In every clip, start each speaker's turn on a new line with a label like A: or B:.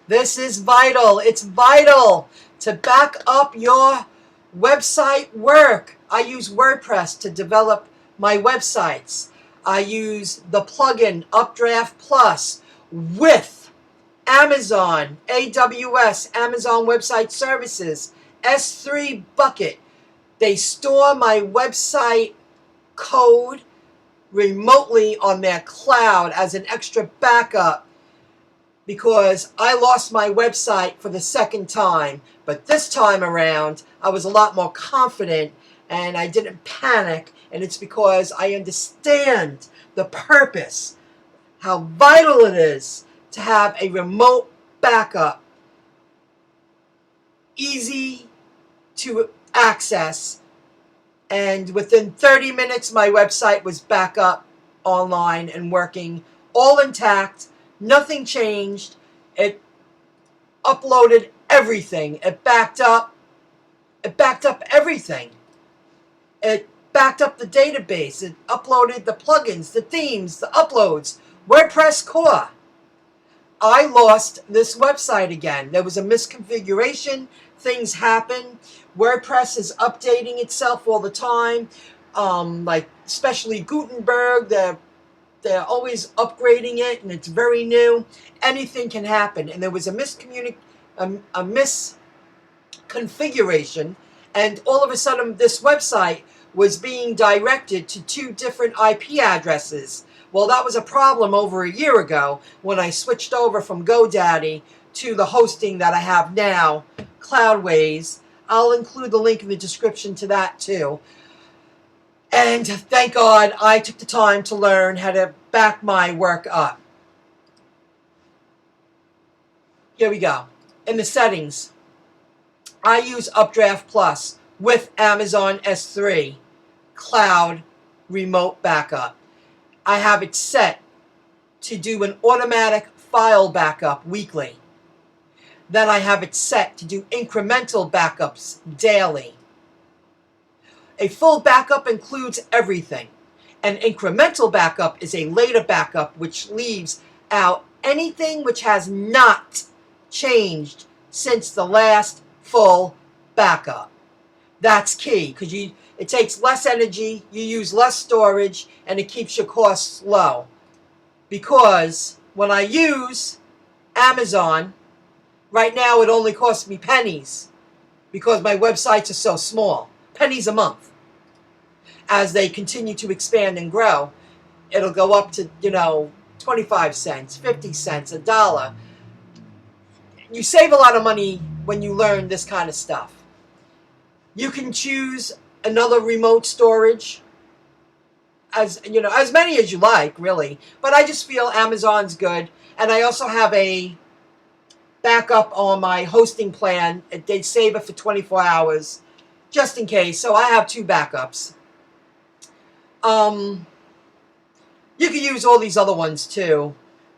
A: This is vital. It's vital to back up your website work. I use WordPress to develop my websites. I use the plugin UpdraftPlus with Amazon, AWS, Amazon Website Services, S3 Bucket. They store my website code remotely on their cloud as an extra backup because I lost my website for the second time. But this time around, I was a lot more confident and I didn't panic. And it's because I understand the purpose, how vital it is to have a remote backup, easy to access. And within 30 minutes, my website was back up online and working, all intact. Nothing changed. It uploaded everything. It backed up everything. It backed up the database. It uploaded the plugins, the themes, the uploads, WordPress core. I lost this website again. There was a misconfiguration. Things happen. WordPress is updating itself all the time. Like especially Gutenberg, they're always upgrading it, and it's very new. Anything can happen, and there was a misconfiguration, and all of a sudden this website was being directed to 2 different IP addresses. Well, that was a problem over a year ago when I switched over from GoDaddy to the hosting that I have now, Cloudways. I'll include the link in the description to that too. And thank God I took the time to learn how to back my work up. Here we go. In the settings, I use UpdraftPlus with Amazon S3 Cloud Remote Backup. I have it set to do an automatic file backup weekly. Then I have it set to do incremental backups daily. A full backup includes everything. An incremental backup is a later backup which leaves out anything which has not changed since the last full backup. That's key because it takes less energy, you use less storage, and it keeps your costs low. Because when I use Amazon, right now it only costs me pennies because my websites are so small. Pennies a month. As they continue to expand and grow, it'll go up to, 25 cents, 50 cents, $1. You save a lot of money when you learn this kind of stuff. You can choose another remote storage, as many as you like, really. But I just feel Amazon's good. And I also have a backup on my hosting plan. They save it for 24 hours, just in case. So I have 2 backups. You can use all these other ones too.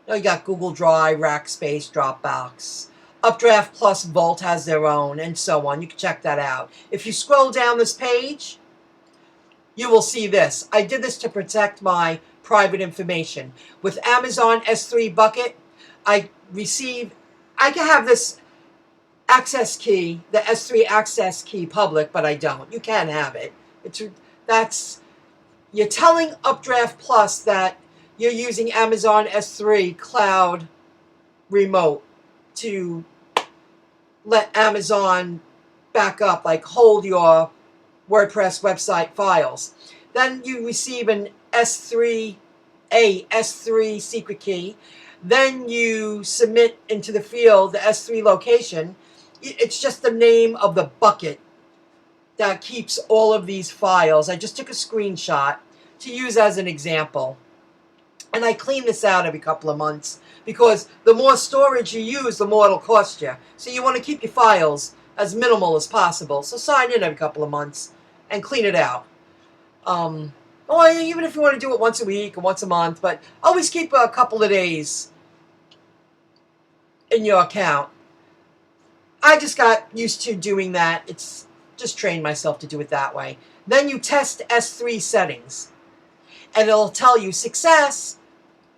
A: You got Google Drive, Rackspace, Dropbox. UpdraftPlus Vault has their own, and so on. You can check that out. If you scroll down this page, you will see this. I did this to protect my private information. With Amazon S3 Bucket, I can have this access key, the S3 access key public, but I don't. You can have it. You're telling UpdraftPlus that you're using Amazon S3 Cloud Remote to let Amazon back up, like hold your WordPress website files. Then you receive an S3 secret key. Then you submit into the field the S3 location. It's just the name of the bucket that keeps all of these files. I just took a screenshot to use as an example. And I clean this out every couple of months because the more storage you use, the more it'll cost you. So you want to keep your files as minimal as possible. So sign in every couple of months and clean it out. Or even if you want to do it once a week or once a month, but always keep a couple of days in your account. I just got used to doing that. It's just trained myself to do it that way. Then you test S3 settings. And it'll tell you, success,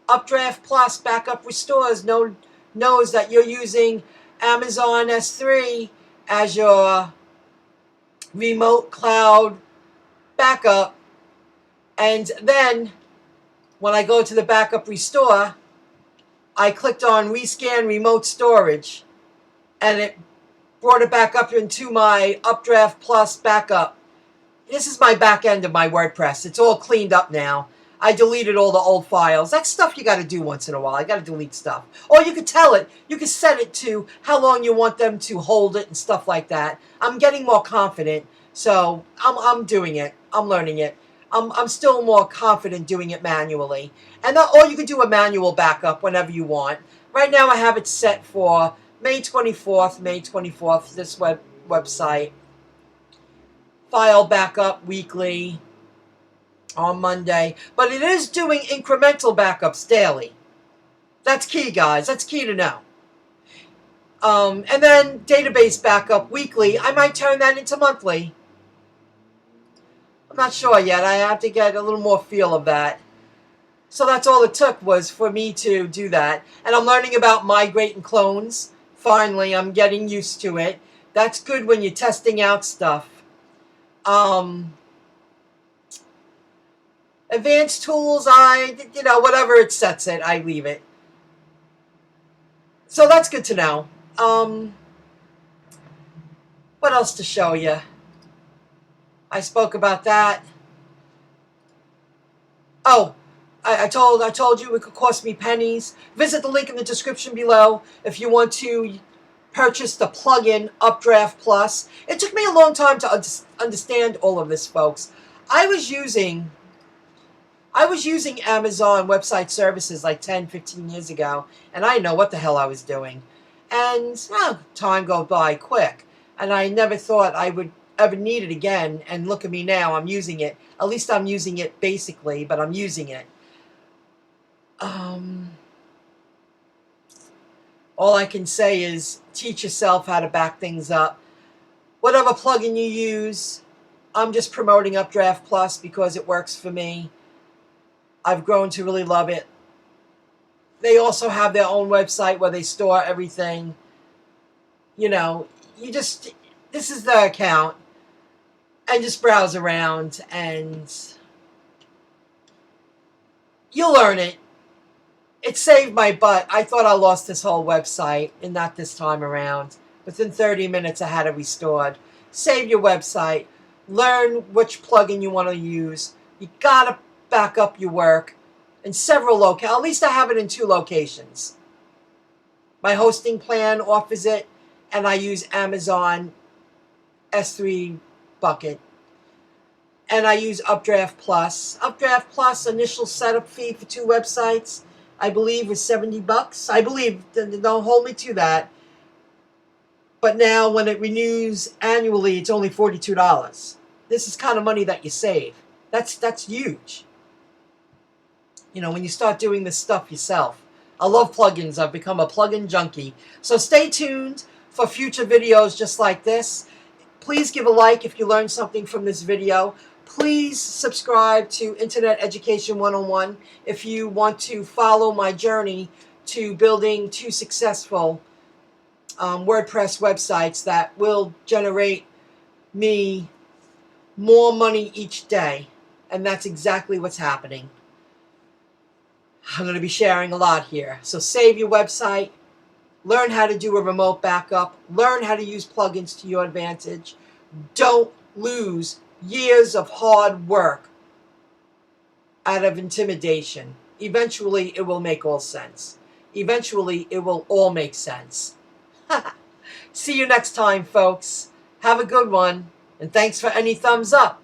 A: UpdraftPlus backup restores, no knows that you're using Amazon S3 as your remote cloud backup. And then when I go to the backup restore, I clicked on rescan remote storage, and it brought it back up into my UpdraftPlus backup. This is my back end of my WordPress. It's all cleaned up now. I deleted all the old files. That's stuff you got to do once in a while. I got to delete stuff. Or you could tell it. You could set it to how long you want them to hold it and stuff like that. I'm getting more confident, so I'm doing it. I'm learning it. I'm still more confident doing it manually. And or you could do a manual backup whenever you want. Right now I have it set for May 24th, this website. File backup weekly on Monday. But it is doing incremental backups daily. That's key, guys. That's key to know. And then database backup weekly. I might turn that into monthly. I'm not sure yet. I have to get a little more feel of that. So that's all it took was for me to do that. And I'm learning about migrating clones. Finally, I'm getting used to it. That's good when you're testing out stuff. Advanced tools, whatever it sets it, I leave it. So that's good to know. What else to show you? I spoke about that. Oh, I told you it could cost me pennies. Visit the link in the description below if you want to purchase the plugin UpdraftPlus. It took me a long time to understand all of this, folks. I was using Amazon Website Services like 10, 15 years ago, and I didn't know what the hell I was doing. And time goes by quick, and I never thought I would ever need it again. And look at me now, I'm using it. At least I'm using it basically, but I'm using it. All I can say is teach yourself how to back things up. Whatever plugin you use, I'm just promoting UpdraftPlus because it works for me. I've grown to really love it. They also have their own website where they store everything. This is the account. And just browse around and you'll learn it. It saved my butt. I thought I lost this whole website, and not this time around. Within 30 minutes I had it restored. Save your website. Learn which plugin you want to use. You gotta back up your work in several locations. At least I have it in 2 locations. My hosting plan offers it, and I use Amazon S3 Bucket. And I use UpdraftPlus. UpdraftPlus initial setup fee for 2 websites, I believe, was $70. I believe. Don't hold me to that. But now when it renews annually, it's only $42. This is kind of money that you save. That's huge. When you start doing this stuff yourself. I love plugins. I've become a plugin junkie. So stay tuned for future videos just like this. Please give a like if you learned something from this video. Please subscribe to Internet Education 101 if you want to follow my journey to building 2 successful WordPress websites that will generate me more money each day. And that's exactly what's happening. I'm going to be sharing a lot here. So save your website. Learn how to do a remote backup. Learn how to use plugins to your advantage. Don't lose years of hard work out of intimidation. Eventually, it will make all sense. Eventually, it will all make sense. See you next time, folks. Have a good one. And thanks for any thumbs up.